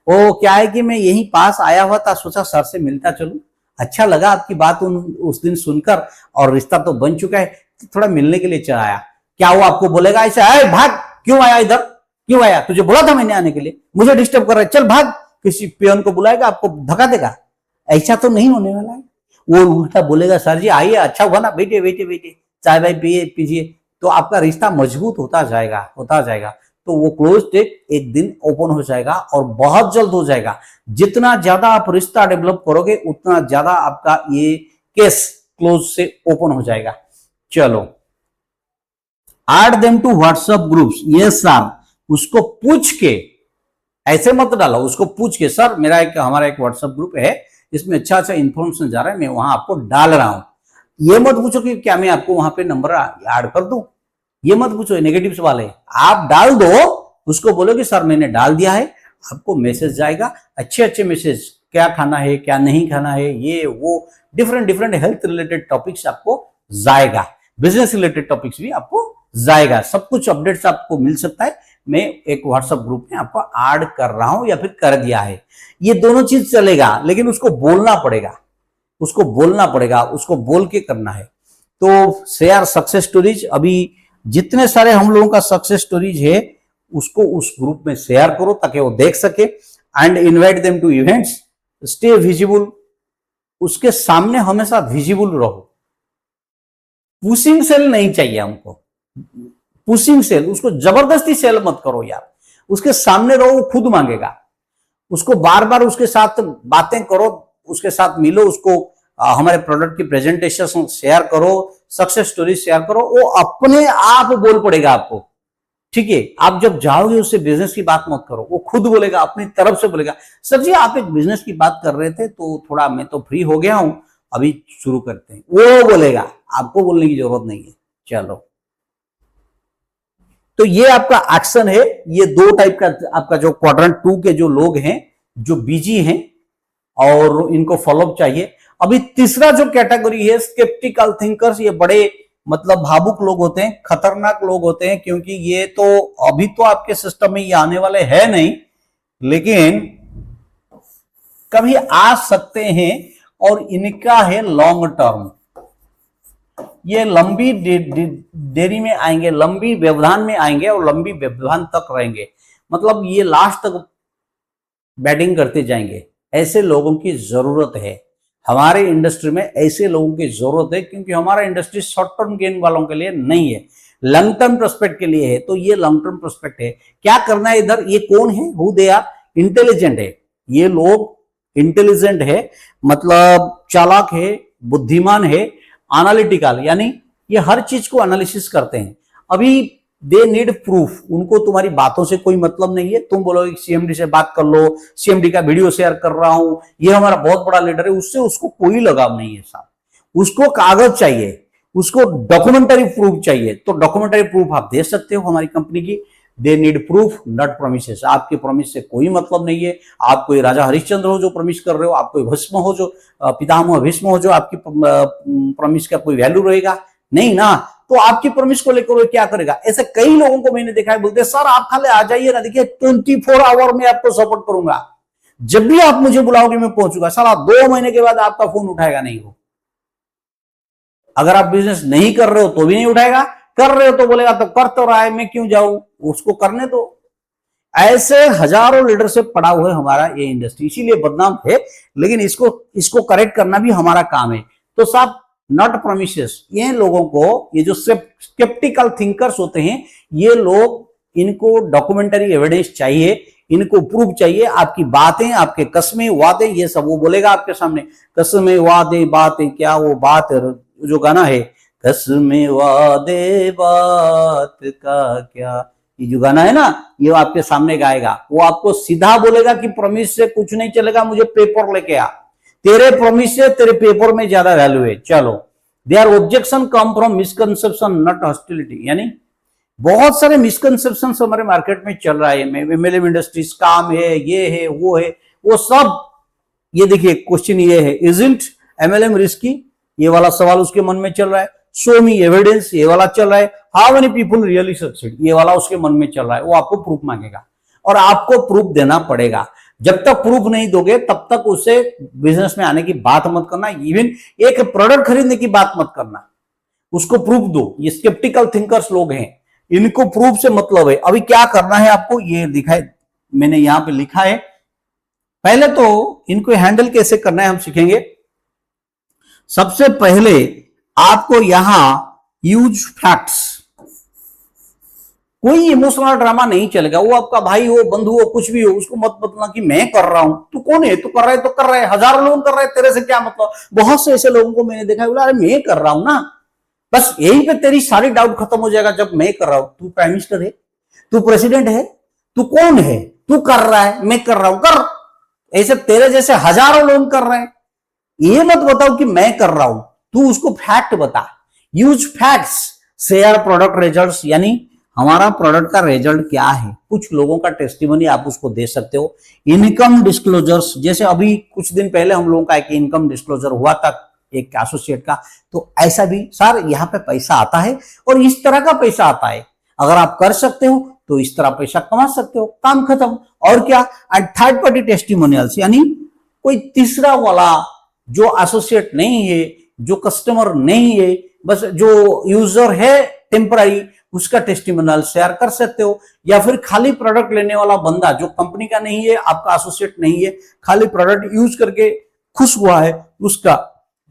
वो क्या है कि मैं यहीं पास आया हुआ था, सोचा सर से मिलता चलूं। अच्छा लगा आपकी बात उस दिन सुनकर, और रिश्ता तो बन चुका है, तो थोड़ा मिलने के लिए चला आया। क्या वो आपको बोलेगा ऐसा, भाग, क्यों आया इधर, क्यों आया, तुझे बोला था मैंने आने के लिए, मुझे डिस्टर्ब कर रहा है, चल भाग। किसी पियन को बुलाएगा, आपको धक्का देगा? ऐसा तो नहीं होने वाला है। वो उल्टा बोलेगा सर जी आइए, अच्छा हुआ ना, बैठिए बैठिए बैठिए, चाय वाय पिए पीजिए। तो आपका रिश्ता मजबूत होता जाएगा, होता जाएगा। तो वो क्लोज डेट एक दिन ओपन हो जाएगा, और बहुत जल्द हो जाएगा। जितना ज्यादा आप रिश्ता डेवलप करोगे, उतना ज्यादा आपका ये केस क्लोज से ओपन हो जाएगा। चलो, add them to WhatsApp groups. Yes sir, उसको पूछ के, ऐसे मत डालो, उसको पूछ के, सर मेरा हमारा एक व्हाट्सएप ग्रुप है, इसमें अच्छा अच्छा इंफॉर्मेशन जा रहा है, मैं वहां आपको डाल रहा हूं। ये मत पूछो कि क्या मैं आपको वहां पे नंबर ऐड कर दूं, ये मत पूछो, नेगेटिव्स वाले। आप डाल दो, उसको बोलो कि सर मैंने डाल दिया है, आपको मैसेज जाएगा, अच्छे अच्छे मैसेज, क्या खाना है क्या नहीं खाना है, ये वो different different health related topics आपको जाएगा, बिजनेस रिलेटेड टॉपिक्स भी आपको जाएगा, सब कुछ अपडेट्स आपको मिल सकता है। मैं एक व्हाट्सएप ग्रुप में आपको ऐड कर रहा हूं या फिर कर दिया है। ये दोनों चीज चलेगा, लेकिन उसको बोलना पड़ेगा, उसको बोलना पड़ेगा, उसको बोल के करना है। तो शेयर सक्सेस स्टोरीज, अभी जितने सारे हम लोगों का सक्सेस स्टोरीज है, उसको उस ग्रुप में शेयर करो ताकि वो देख सके। And invite them to events, stay visible, उसके सामने हमेशा विजिबल रहो। पुशिंग सेल नहीं चाहिए हमको, पुशिंग सेल, उसको जबरदस्ती सेल मत करो यार, उसके सामने रहो, वो खुद मांगेगा। उसको बार बार उसके साथ बातें करो, उसके साथ मिलो, उसको हमारे प्रोडक्ट की प्रेजेंटेशन शेयर करो, सक्सेस स्टोरी शेयर करो, वो अपने आप बोल पड़ेगा आपको। ठीक है, आप जब जाओगे उससे बिजनेस की बात मत करो, वो खुद बोलेगा, अपनी तरफ से बोलेगा, सर जी आप एक बिजनेस की बात कर रहे थे तो थोड़ा मैं तो फ्री हो गया हूं, अभी शुरू करते हैं, वो बोलेगा, आपको बोलने की जरूरत नहीं है। चलो, तो ये आपका एक्शन है। ये 2 टाइप का आपका जो क्वाड्रेंट 2 के जो लोग हैं, जो बिजी हैं और इनको फॉलोअप चाहिए। अभी तीसरा जो कैटेगरी है, स्केप्टिकल थिंकर्स, ये बड़े मतलब भावुक लोग होते हैं, खतरनाक लोग होते हैं, क्योंकि ये तो अभी तो आपके सिस्टम में ये आने वाले है नहीं, लेकिन कभी आ सकते हैं, और इनका है लॉन्ग टर्म। ये लंबी देरी में आएंगे, लंबी व्यवधान में आएंगे, और लंबी व्यवधान तक रहेंगे, मतलब ये लास्ट तक बैटिंग करते जाएंगे। ऐसे लोगों की जरूरत है हमारे इंडस्ट्री में, ऐसे लोगों की जरूरत है, क्योंकि हमारा इंडस्ट्री शॉर्ट टर्म गेन वालों के लिए नहीं है, लॉन्ग टर्म प्रोस्पेक्ट के लिए है। तो ये लॉन्ग टर्म प्रोस्पेक्ट है। क्या करना है इधर, ये कौन है, हु दे आर, इंटेलिजेंट है, ये लोग इंटेलिजेंट है, मतलब चालाक है, बुद्धिमान है, एनालिटिकल, यानी ये हर चीज को एनालिसिस करते हैं। अभी दे नीड प्रूफ, उनको तुम्हारी बातों से कोई मतलब नहीं है। तुम बोलोगे सीएमडी से बात कर लो, सीएमडी का वीडियो शेयर कर रहा हूं, ये हमारा बहुत बड़ा लीडर है, उससे उसको कोई लगाव नहीं है साहब। उसको कागज चाहिए, उसको डॉक्यूमेंटरी प्रूफ चाहिए। तो डॉक्यूमेंटरी प्रूफ आप दे सकते हो हमारी कंपनी की। They need proof not promises, आपके प्रॉमिस से कोई मतलब नहीं है। आप कोई राजा हरिश्चंद्र हो जो प्रॉमिस कर रहे हो, आप कोई भस्म हो जो पितामह भीष्म हो जो आपकी प्रॉमिस का कोई वैल्यू रहेगा नहीं ना। तो आपकी प्रॉमिस को लेकर क्या करेगा? ऐसे कई लोगों को मैंने देखा है, बोलते सर आप खाली आ जाइए ना, देखिए 24 आवर में आपको सपोर्ट करूंगा, जब भी आप मुझे बुलाओगे मैं पहुंचूंगा। साला 2 महीने के बाद आपका फोन उठाएगा नहीं हो। अगर आप बिजनेस नहीं कर रहे हो तो भी नहीं उठाएगा, कर रहे हो तो बोलेगा तो कर तो रहा है, मैं क्यों जाऊं, उसको करने दो। ऐसे हजारों लीडरशिप पड़ा हुआ है हमारा ये इंडस्ट्री, इसीलिए बदनाम है, लेकिन इसको करेक्ट करना भी हमारा काम है। तो साहब नॉट प्रोमिसेस, ये लोगों को, ये जो स्केप्टिकल थिंकर्स होते हैं, ये लोग, इनको डॉक्यूमेंटरी एविडेंस चाहिए, इनको प्रूफ चाहिए, आपकी बातें, आपके कसमें वादे, ये सब वो बोलेगा आपके सामने। कसमें वादे बातें, क्या वो बात जो गाना है, कसमें वादे बात का क्या, ये जो गाना है ना, ये आपके सामने गाएगा। वो आपको सीधा बोलेगा कि प्रॉमिस से कुछ नहीं चलेगा, मुझे पेपर लेके आ, तेरे प्रॉमिस से तेरे पेपर में ज्यादा वैल्यू है। चलो, their objection come from misconception not hostility, यानी बहुत सारे मिसकंसेप्शन हमारे मार्केट में चल रहा है, एमएलएम इंडस्ट्रीज काम है, ये है, वो सब। ये देखिए क्वेश्चन ये है, इजंट एमएलएम रिस्की, ये वाला सवाल उसके मन में चल रहा है। शो मी एविडेंस, ये वाला चल रहा है। How many people really succeed, ये वाला उसके मन में चल रहा है। वो आपको प्रूफ मांगेगा और आपको प्रूफ देना पड़ेगा। जब तक प्रूफ नहीं दोगे तब तक उसे बिजनेस में आने की बात मत करना, इवन एक प्रोडक्ट खरीदने की बात मत करना, उसको प्रूफ दो। ये स्केप्टिकल थिंकर्स लोग हैं, इनको प्रूफ से मतलब है। अभी क्या करना है आपको, ये दिखाए, मैंने यहां पे लिखा है। पहले तो इनको हैंडल कैसे करना है हम सीखेंगे। सबसे पहले आपको यहां यूज फैक्ट्स, कोई इमोशनल ड्रामा नहीं चलेगा। वो आपका भाई हो, बंधु हो, कुछ भी हो, उसको मत बताना कि मैं कर रहा हूं। तू कौन है, तू कर रहा है तो कर रहा है, हजारों लोग कर रहे हैं, तेरे से क्या मतलब। बहुत से ऐसे लोगों को मैंने देखा है, बोला अरे मैं कर रहा हूं ना, बस यहीं पे तेरी सारी डाउट खत्म हो जाएगा जब मैं कर रहा हूं। तू प्राइम मिनिस्टर है, तू प्रेसिडेंट है, तू कौन है, तू कर रहा है, मैं कर रहा हूं, कर। ऐसे तेरे जैसे हजारों लोग कर रहे हैं, ये मत बताओ कि मैं कर रहा हूं, तू उसको फैक्ट बता। Use facts, share product results, यानी हमारा प्रोडक्ट का रिजल्ट क्या है, कुछ लोगों का टेस्टिमनी आप उसको दे सकते हो। इनकम डिस्क्लोजर्स, जैसे अभी कुछ दिन पहले हम लोगों का एक इनकम डिस्क्लोजर हुआ था एक एसोसिएट का, तो ऐसा भी सर यहाँ पे पैसा आता है और इस तरह का पैसा आता है, अगर आप कर सकते हो तो इस तरह पैसा कमा सकते हो, काम खत्म। और क्या, थर्ड पार्टी टेस्टिमोनियल्स, यानी कोई तीसरा वाला जो एसोसिएट नहीं है, जो कस्टमर नहीं है, बस जो यूजर है टेम्पररी, उसका टेस्टिमोनियल शेयर कर सकते हो। या फिर खाली प्रोडक्ट लेने वाला बंदा जो कंपनी का नहीं है, आपका एसोसिएट नहीं है, खाली प्रोडक्ट यूज करके खुश हुआ है, उसका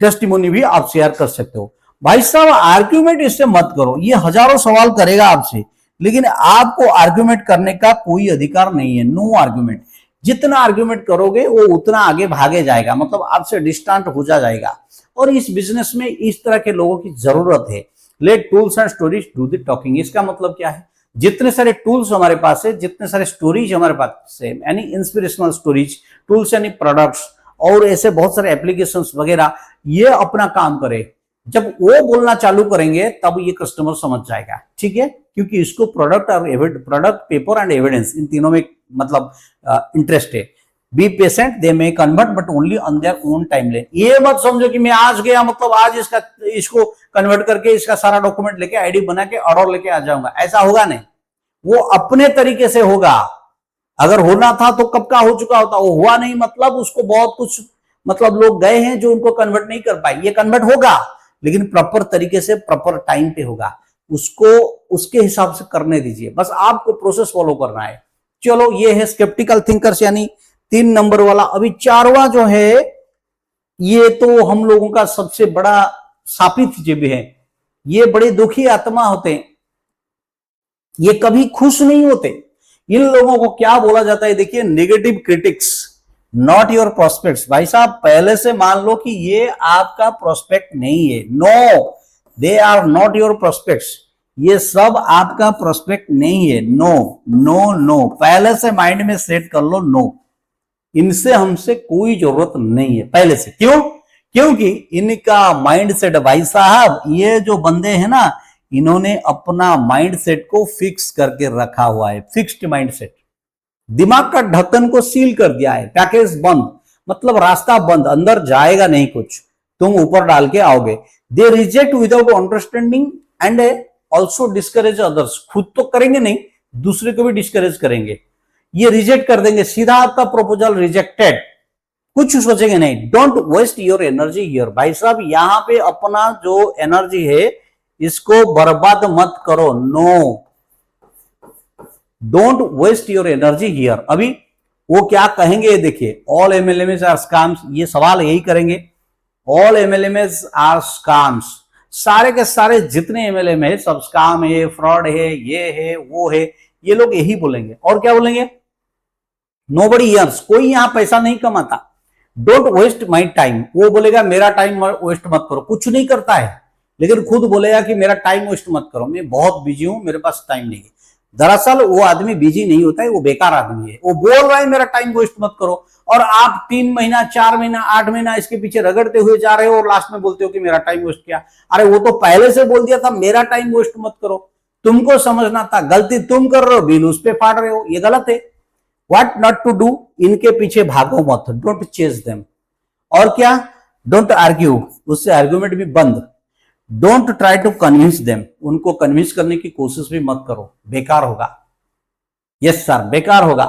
टेस्टिमोनी भी आप शेयर कर सकते हो। भाई साहब आर्ग्यूमेंट इससे मत करो, ये हजारों सवाल करेगा आपसे, लेकिन आपको आर्ग्यूमेंट करने का कोई अधिकार नहीं है। नो आर्ग्यूमेंट, जितना आर्ग्यूमेंट करोगे वो उतना आगे भागे जाएगा, मतलब आपसे डिस्टेंट हो जाएगा। और इस बिजनेस में इस तरह के लोगों की जरूरत है। Let tools and stories do the talking, इसका मतलब क्या है, जितने सारे टूल्स हमारे पास है, जितने सारे स्टोरीज हमारे पास है, यानी इंस्पिरेशनल स्टोरीज, टूल्स यानी प्रोडक्ट्स और ऐसे बहुत सारे एप्लीकेशंस वगैरह, ये अपना काम करे। जब वो बोलना चालू करेंगे तब ये कस्टमर समझ जाएगा, ठीक है, क्योंकि इसको प्रोडक्ट और प्रोडक्ट, पेपर एंड एविडेंस, इन तीनों में मतलब इंटरेस्ट है। Be patient, they may convert but only on their own timeline. ये मत समझो कि मैं आज गया मतलब आज इसको कन्वर्ट करके इसका सारा डॉक्यूमेंट लेके आईडी बना के ऑर्डर लेके आ जाऊंगा, ऐसा होगा नहीं। वो अपने तरीके से होगा। अगर होना था तो कब का हो चुका होता, वो हुआ नहीं मतलब उसको बहुत कुछ, मतलब लोग गए हैं जो उनको कन्वर्ट नहीं कर पाए। ये कन्वर्ट होगा लेकिन प्रॉपर तरीके से, प्रॉपर टाइम पे होगा, उसको उसके हिसाब से करने दीजिए, बस आपको प्रोसेस फॉलो करना है। चलो, ये है स्केप्टिकल थिंकर्स, यानी 3 नंबर वाला। अभी 4वां जो है, ये तो हम लोगों का सबसे बड़ा शापित जीव है। ये बड़े दुखी आत्मा होते हैं, ये कभी खुश नहीं होते। इन लोगों को क्या बोला जाता है, देखिए, negative critics, not your prospects. भाई साहब पहले से मान लो कि ये आपका प्रोस्पेक्ट नहीं है। No, they are not your prospects, ये सब आपका प्रोस्पेक्ट नहीं है। नो नो नो, पहले से माइंड में सेट कर लो, नो, इनसे हमसे कोई जरूरत नहीं है पहले से। क्यों? क्योंकि इनका माइंड सेट, भाई साहब ये जो बंदे हैं ना, इन्होंने अपना माइंड सेट को फिक्स करके रखा हुआ है, फिक्स्ड माइंड सेट। दिमाग का ढक्कन को सील कर दिया है, पैकेज बंद, मतलब रास्ता बंद, अंदर जाएगा नहीं कुछ, तुम ऊपर डाल के आओगे। दे reject without understanding and also discourage others, खुद तो करेंगे नहीं, दूसरे को भी डिस्करेज करेंगे। ये रिजेक्ट कर देंगे, सीधा आपका प्रपोजल रिजेक्टेड, कुछ सोचेंगे नहीं। Don't waste your energy here. भाई साहब यहां पे अपना जो एनर्जी है इसको बर्बाद मत करो। No, don't waste your energy here. अभी वो क्या कहेंगे देखिए, ऑल एमएलएमएस आर स्कैम्स, ये सवाल यही करेंगे। ऑल एमएलएमएस आर स्कैम्स, सारे के सारे जितने एमएलएम है सब स्कैम है, फ्रॉड है, ये है वो है, ये लोग यही बोलेंगे। और क्या बोलेंगे? नोबडी अर्न्स, कोई यहां पैसा नहीं कमाता। डोंट वेस्ट माई टाइम, वो बोलेगा मेरा टाइम वेस्ट मत करो, कुछ नहीं करता है लेकिन खुद बोलेगा कि मेरा टाइम वेस्ट मत करो, मैं बहुत बिजी हूं, मेरे पास टाइम नहीं है। दरअसल वो आदमी बिजी नहीं होता है, वो बेकार आदमी है। वो बोल रहा है मेरा टाइम वेस्ट मत करो, और आप 3 महीना 4 महीना 8 महीना इसके पीछे रगड़ते हुए जा रहे हो और लास्ट में बोलते हो कि मेरा टाइम वेस्ट किया। अरे वो तो पहले से बोल दिया था मेरा टाइम वेस्ट मत करो, तुमको समझना था, गलती तुम कर रहे हो, बिल उस पर फाड़ रहे हो, ये गलत है। व्हाट नॉट टू डू, इनके पीछे भागो मत, डोंट चेज देम। और क्या? डोंट आर्ग्यू, उससे आर्ग्यूमेंट भी बंद। Don't try to convince them, उनको कन्विंस करने की कोशिश भी मत करो, बेकार होगा। यस सर, बेकार होगा।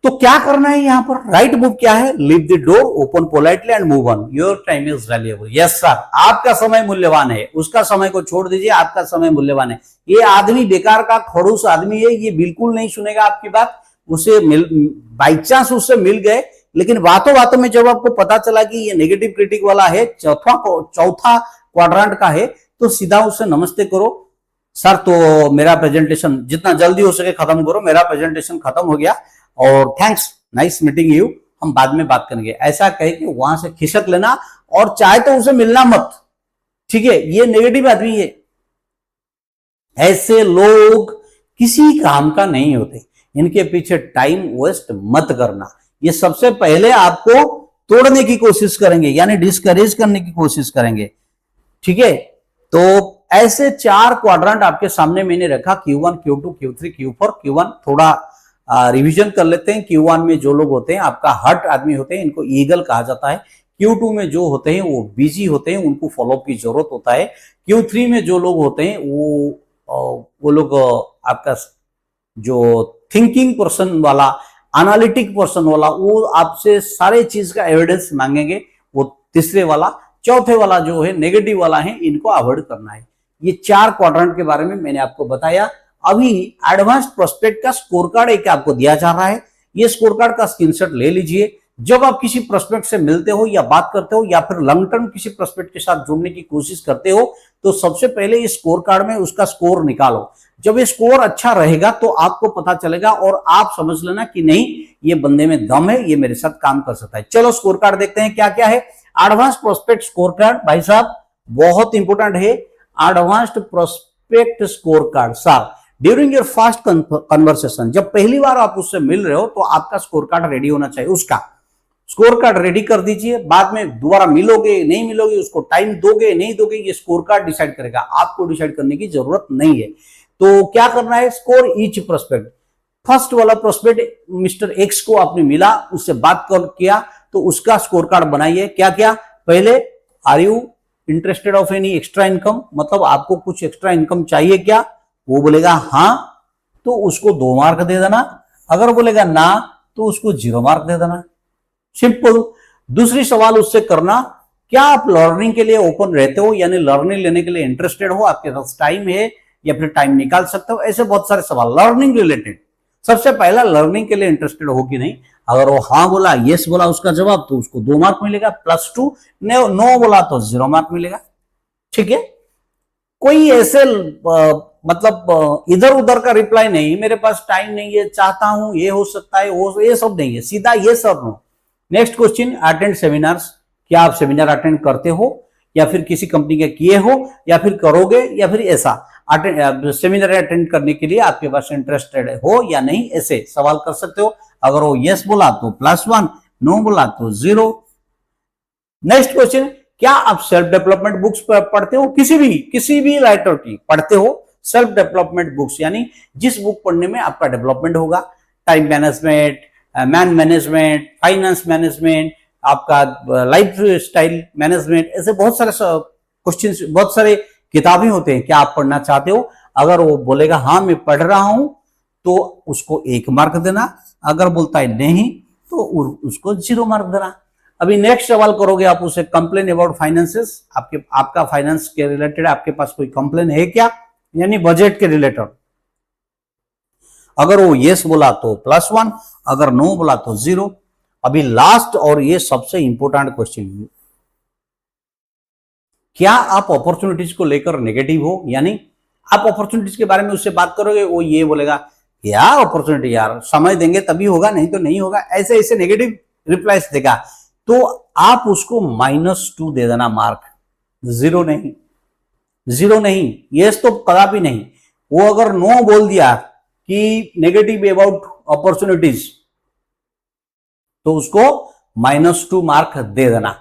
तो क्या करना है यहां पर? राइट मूव क्या है? Leave the door open politely and move on, your time is valuable. Yes sir, आपका समय मूल्यवान है, उसका समय को छोड़ दीजिए, आपका समय मूल्यवान है। ये आदमी बेकार का खड़ूस आदमी है, ये बिल्कुल नहीं सुनेगा आपकी बात। उसे बाई चांस उससे मिल गए, लेकिन बातों बातों में जब आपको पता चला कि ये नेगेटिव क्रिटिक वाला है, चौथा क्वाड्रेंट का है, तो सीधा उससे नमस्ते करो। सर तो मेरा प्रेजेंटेशन जितना जल्दी हो सके खत्म करो, मेरा प्रेजेंटेशन खत्म हो गया और थैंक्स, नाइस मीटिंग यू, हम बाद में बात करेंगे, ऐसा कह के वहां से खिसक लेना, और चाहे तो उसे मिलना मत। ठीक है, ये नेगेटिव आदमी है। ऐसे लोग किसी काम का नहीं होते, इनके पीछे टाइम वेस्ट मत करना। ये सबसे पहले आपको तोड़ने की कोशिश करेंगे, यानी डिस्करेज करने की कोशिश करेंगे। ठीक है, तो ऐसे 4 क्वाड्रेंट आपके सामने मैंने रखा, Q1, Q2, Q3, Q4। Q1 थोड़ा रिवीजन कर लेते हैं। Q1 में जो लोग होते हैं आपका हट आदमी होते हैं, इनको ईगल कहा जाता है। Q2 में जो होते हैं वो बिजी होते हैं, उनको फॉलोअप की जरूरत होता है। Q3 में जो लोग होते हैं वो लोग आपका जो थिंकिंग पर्सन वाला, एनालिटिक पर्सन वाला, वो आपसे सारे चीज का एविडेंस मांगेंगे, वो तीसरे वाला। चौथे वाला जो है नेगेटिव वाला है, इनको अवॉइड करना है। ये 4 क्वाड्रेंट के बारे में मैंने आपको बताया। अभी एडवांस्ड प्रोस्पेक्ट का स्कोर कार्ड एक आपको दिया जा रहा है, ये स्कोर कार्ड का स्क्रीनशॉट ले लीजिए। जब आप किसी प्रोस्पेक्ट से मिलते हो या बात करते हो या फिर लॉन्ग टर्म किसी प्रोस्पेक्ट के साथ जुड़ने की कोशिश करते हो, तो सबसे पहले इस स्कोर कार्ड में उसका स्कोर निकालो। जब ये स्कोर अच्छा रहेगा तो आपको पता चलेगा और आप समझ लेना कि नहीं, ये बंदे में दम है, ये मेरे साथ काम कर सकता है। चलो स्कोर कार्ड देखते हैं क्या क्या है। एडवांस्ड प्रोस्पेक्ट स्कोर कार्ड भाई साहब बहुत इंपोर्टेंट है। Advanced prospect score card sir, during your first conversation, जब पहली बार आप उससे मिल रहे हो तो आपका स्कोर कार्ड रेडी होना चाहिए। उसका स्कोर कार्ड रेडी कर दीजिए, बाद में दोबारा मिलोगे नहीं मिलोगे, उसको टाइम दोगे नहीं दोगे, ये स्कोर कार्ड डिसाइड करेगा, आपको डिसाइड करने की जरूरत नहीं है। तो क्या करना है? Score each prospect. फर्स्ट वाला प्रोस्पेक्ट मिस्टर एक्स को आपने मिला, उससे बात किया, तो उसका स्कोर कार्ड बनाइए। क्या क्या? पहले, are you interested of any extra income, मतलब आपको कुछ एक्स्ट्रा इनकम चाहिए क्या? वो बोलेगा हाँ, तो उसको 2 मार्क दे देना। अगर बोलेगा ना तो उसको 0 मार्क दे देना। सिंपल। दूसरी सवाल उससे करना, क्या आप लर्निंग के लिए ओपन रहते हो, यानी लर्निंग लेने के लिए इंटरेस्टेड हो, आपके पास टाइम है या फिर टाइम निकाल सकते हो? ऐसे बहुत सारे सवाल लर्निंग रिलेटेड। सबसे पहला लर्निंग के लिए इंटरेस्टेड हो कि नहीं। अगर वो हाँ बोला, यस बोला उसका जवाब, तो उसको 2 मार्क मिलेगा +2। नो बोला तो 0 मार्क मिलेगा। ठीक है, कोई ऐसे मतलब इधर उधर का रिप्लाई नहीं, मेरे पास टाइम नहीं है, चाहता हूं, ये हो सकता है, वो, ये सब नहीं है, सीधा यस और no. Next question, attend seminars, क्या आप सेमिनार अटेंड करते हो या फिर किसी कंपनी के किए हो या फिर करोगे, या फिर ऐसा सेमिनार अटेंड करने के लिए आपके पास इंटरेस्टेड हो या नहीं, ऐसे सवाल कर सकते हो। अगर वो यस बोला तो +1, नो बोला तो 0। नेक्स्ट क्वेश्चन, क्या आप सेल्फ डेवलपमेंट बुक्स पढ़ते हो? किसी भी राइटर की पढ़ते हो? सेल्फ डेवलपमेंट बुक्स यानी जिस बुक पढ़ने में आपका डेवलपमेंट होगा, time management, man management, finance management, आपका लाइफ स्टाइल मैनेजमेंट, ऐसे बहुत सारे क्वेश्चन, बहुत सारे किताबें होते हैं। क्या आप पढ़ना चाहते हो? अगर वो बोलेगा हाँ मैं पढ़ रहा हूं, तो उसको 1 मार्क देना। अगर बोलता है नहीं तो उसको 0 मार्क देना। अभी नेक्स्ट सवाल करोगे आप उसे, कंप्लेन अबाउट फाइनेंसेस, आपका फाइनेंस के रिलेटेड आपके पास कोई कंप्लेन है क्या, यानी बजट के रिलेटेड। अगर वो यस बोला तो +1, अगर नो बोला तो 0। अभी लास्ट और ये सबसे इंपॉर्टेंट क्वेश्चन, क्या आप अपॉर्चुनिटीज को लेकर नेगेटिव हो? यानी आप अपॉर्चुनिटीज के बारे में उससे बात करोगे, वो ये बोलेगा क्या अपॉर्चुनिटी यार, समय देंगे तभी होगा, नहीं तो नहीं होगा, ऐसे ऐसे नेगेटिव रिप्लाईज देगा। तो आप उसको -2 दे देना मार्क, 0 नहीं, 0 नहीं, यस तो कदापि नहीं। वो अगर नो बोल दिया कि नेगेटिव अबाउट अपॉर्चुनिटीज, तो उसको -2 मार्क दे देना।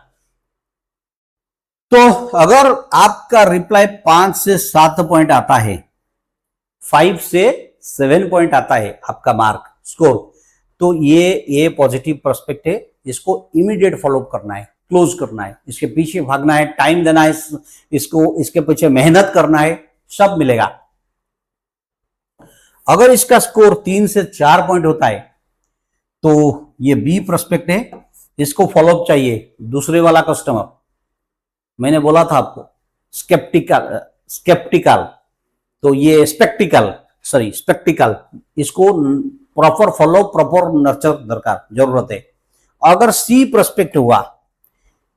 तो अगर आपका रिप्लाई 5 से 7 पॉइंट आता है, 5 से 7 पॉइंट आता है आपका मार्क स्कोर, तो ये पॉजिटिव प्रोस्पेक्ट है, इसको इमीडिएट फॉलो करना है, क्लोज करना है, इसके पीछे भागना है, टाइम देना है, इसको इसके पीछे मेहनत करना है, सब मिलेगा। अगर इसका स्कोर 3 से 4 पॉइंट होता है तो ये बी प्रोस्पेक्ट है, इसको फॉलोअप चाहिए। दूसरे वाला कस्टमर, मैंने बोला था आपको स्केप्टिकल, तो ये स्पेक्टिकल, इसको प्रॉपर फॉलो, प्रॉपर नर्चर दरकार, जरूरत है। अगर सी प्रोस्पेक्ट हुआ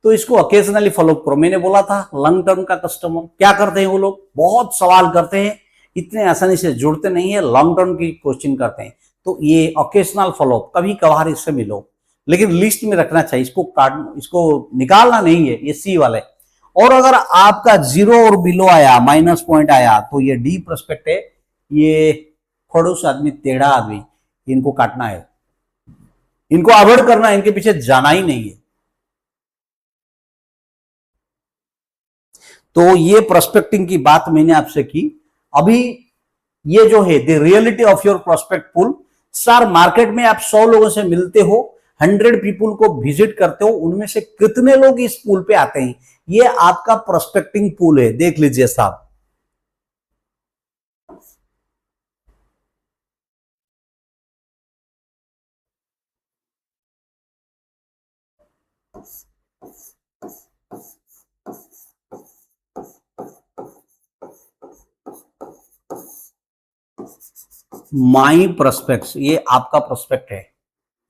तो इसको ऑकेजनली फॉलो करो। मैंने बोला था लॉन्ग टर्म का कस्टमर क्या करते हैं, वो लोग बहुत सवाल करते हैं, इतने आसानी से जुड़ते नहीं है, लॉन्ग टर्म की क्वेश्चन करते हैं। तो ये ऑकेजनल फॉलो, कभी कभार इससे मिलो, लेकिन लिस्ट में रखना चाहिए, इसको निकालना नहीं है, ये सी वाले। और अगर आपका 0 और बिलो आया, माइनस पॉइंट आया, तो ये डी प्रोस्पेक्ट है, ये खड़ूस आदमी, टेढ़ा आदमी, इनको काटना है, इनको अवॉइड करना है, इनके पीछे जाना ही नहीं है। तो ये प्रोस्पेक्टिंग की बात मैंने आपसे की। अभी ये जो है the reality of your prospect pool, sir market में आप 100 लोगों से मिलते हो, 100 पीपुल को विजिट करते हो, उनमें से कितने लोग इस पुल पे आते हैं, ये आपका प्रोस्पेक्टिंग पुल है, देख लीजिए साहब। माई प्रोस्पेक्ट्स, ये आपका प्रोस्पेक्ट है,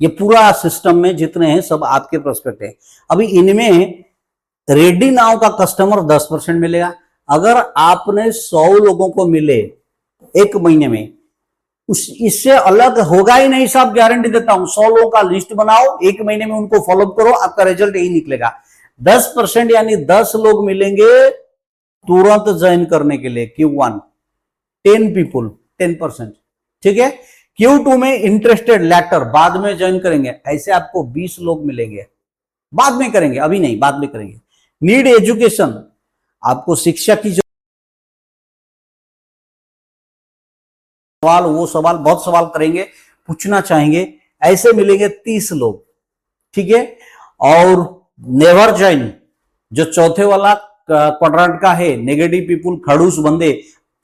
ये पूरा सिस्टम में जितने हैं सब आपके प्रोस्पेक्ट है। अभी इनमें रेडी नाउ का कस्टमर 10% मिलेगा। अगर आपने 100 लोगों को मिले एक महीने में, इससे अलग होगा ही नहीं साहब, गारंटी देता हूं। 100 लोगों का लिस्ट बनाओ, एक महीने में उनको फॉलो करो, आपका रिजल्ट यही निकलेगा। 10% यानी 10 लोग मिलेंगे तुरंत ज्वाइन करने के लिए Q1, 10 पीपुल, 10%, ठीक है। Q2 में इंटरेस्टेड लेटर, बाद में ज्वाइन करेंगे, ऐसे आपको 20 लोग मिलेंगे, बाद में करेंगे, अभी नहीं, बाद में करेंगे। नीड एजुकेशन, आपको शिक्षा की सवाल, वो सवाल, बहुत सवाल करेंगे, पूछना चाहेंगे, ऐसे मिलेंगे 30 लोग, ठीक है। और नेवर ज्वाइन, जो चौथे वाला क्वाड्रेंट का है, नेगेटिव पीपुल, खड़ूस बंदे,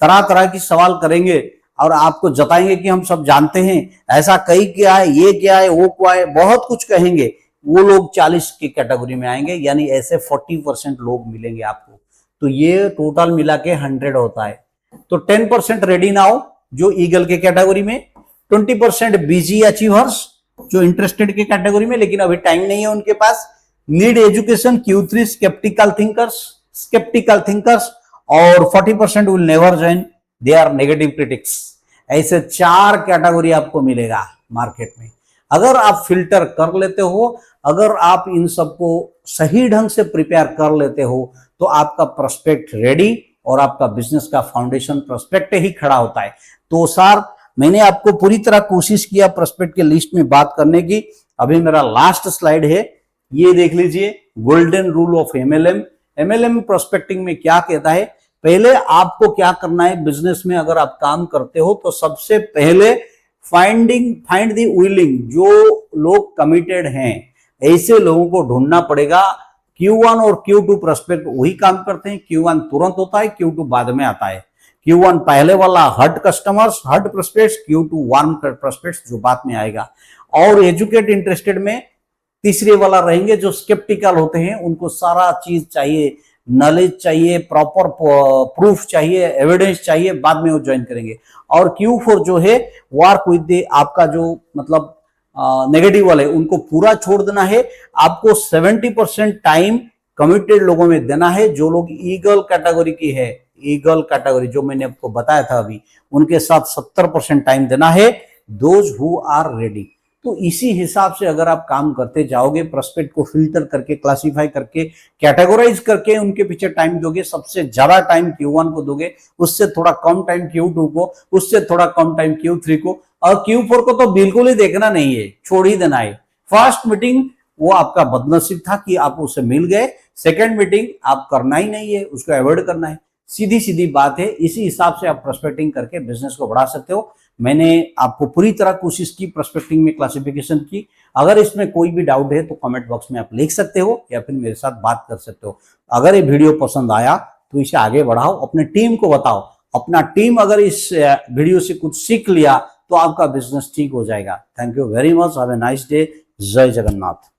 तरह तरह की सवाल करेंगे और आपको जताएंगे कि हम सब जानते हैं, ऐसा कई क्या है, ये क्या है, वो क्या है, बहुत कुछ कहेंगे। वो लोग 40 की कैटेगरी में आएंगे, यानी ऐसे 40% लोग मिलेंगे आपको। तो ये टोटल मिला के 100 होता है। तो 10% रेडी नाउ जो ईगल के कैटेगरी में, 20% बिजी अचीवर्स जो इंटरेस्टेड के कैटेगरी में, लेकिन अभी टाइम नहीं है उनके पास। Need education Q3 sceptical thinkers, और 40% will never join, they are negative critics. ऐसे 4 कैटेगरी आपको मिलेगा मार्केट में। अगर आप फिल्टर कर लेते हो, अगर आप इन सबको सही ढंग से प्रिपेयर कर लेते हो, तो आपका प्रोस्पेक्ट रेडी और आपका बिजनेस का फाउंडेशन प्रोस्पेक्ट ही खड़ा होता है। तो सर मैंने आपको पूरी तरह कोशिश किया प्रोस्पेक्ट के लिस्ट में बात करने की। अभी मेरा लास्ट स्लाइड है, ये देख लीजिए, golden rule of MLM prospecting में क्या कहता है। पहले आपको क्या करना है, बिजनेस में अगर आप काम करते हो तो सबसे पहले फाइंड दी विलिंग, जो लोग कमिटेड हैं, ऐसे लोगों को ढूंढना पड़ेगा। Q1 और Q2 प्रोस्पेक्ट वही काम करते हैं, Q1 तुरंत होता है, Q2 बाद में आता है। Q1 पहले वाला hot customers, hot prospects, Q2 warm prospects जो बाद में आएगा। और एजुकेट इंटरेस्टेड में तीसरे वाला रहेंगे जो स्केप्टिकल होते हैं, उनको सारा चीज चाहिए, नॉलेज चाहिए, प्रॉपर प्रूफ चाहिए, एविडेंस चाहिए, बाद में वो ज्वाइन करेंगे। और Q4 जो है वर्क विद आपका जो मतलब नेगेटिव वाले उनको पूरा छोड़ देना है। आपको 70% टाइम कमिटेड लोगों में देना है। जो लोग ईगल कैटेगरी की है, ईगल कैटेगरी जो मैंने आपको बताया था अभी, उनके साथ 70% टाइम देना है। Those who are ready. तो इसी हिसाब से अगर आप काम करते जाओगे, प्रोस्पेक्ट को फिल्टर करके, क्लासिफाई करके, कैटेगराइज करके उनके पीछे टाइम दोगे, सबसे ज्यादा टाइम Q1 को दोगे, उससे थोड़ा कम टाइम Q2 को, उससे थोड़ा कम टाइम Q3 को, और Q4 को तो बिल्कुल ही देखना नहीं है, छोड़ ही देना है। फर्स्ट मीटिंग वो आपका बदनसीब था कि आप उससे मिल गए, सेकेंड मीटिंग आप करना ही नहीं है, उसको अवॉइड करना है। सीधी सीधी बात है। इसी हिसाब से आप प्रोस्पेक्टिंग करके बिजनेस को बढ़ा सकते हो। मैंने आपको पूरी तरह कोशिश की प्रोस्पेक्टिंग में क्लासिफिकेशन की। अगर इसमें कोई भी डाउट है तो कमेंट बॉक्स में आप लिख सकते हो या फिर मेरे साथ बात कर सकते हो। अगर ये वीडियो पसंद आया तो इसे आगे बढ़ाओ, अपने टीम को बताओ। अपना टीम अगर इस वीडियो से कुछ सीख लिया तो आपका बिजनेस ठीक हो जाएगा। Thank you very much. Have a nice day. जय जगन्नाथ।